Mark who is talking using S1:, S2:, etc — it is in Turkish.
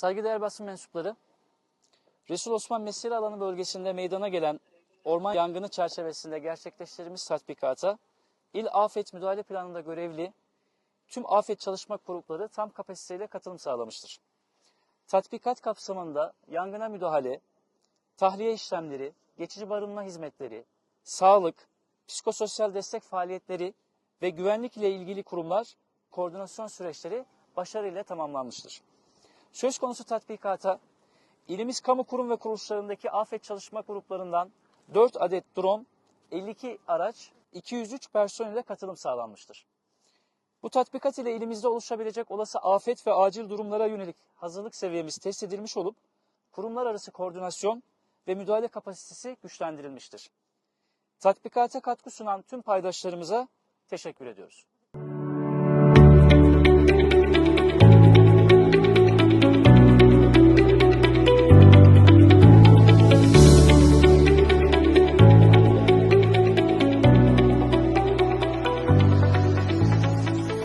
S1: Saygıdeğer basın mensupları, Resul Osman Mesire alanı bölgesinde meydana gelen orman yangını çerçevesinde gerçekleştirdiğimiz tatbikata İl Afet Müdahale Planı'nda görevli tüm afet çalışma grupları tam kapasiteyle katılım sağlamıştır. Tatbikat kapsamında yangına müdahale, tahliye işlemleri, geçici barınma hizmetleri, sağlık, psikososyal destek faaliyetleri ve güvenlik ile ilgili kurumlar koordinasyon süreçleri başarıyla tamamlanmıştır. Söz konusu tatbikata ilimiz kamu kurum ve kuruluşlarındaki afet çalışma gruplarından 4 adet drone, 52 araç, 203 personel ile katılım sağlanmıştır. Bu tatbikat ile ilimizde oluşabilecek olası afet ve acil durumlara yönelik hazırlık seviyemiz test edilmiş olup kurumlar arası koordinasyon ve müdahale kapasitesi güçlendirilmiştir. Tatbikata katkı sunan tüm paydaşlarımıza teşekkür ediyoruz.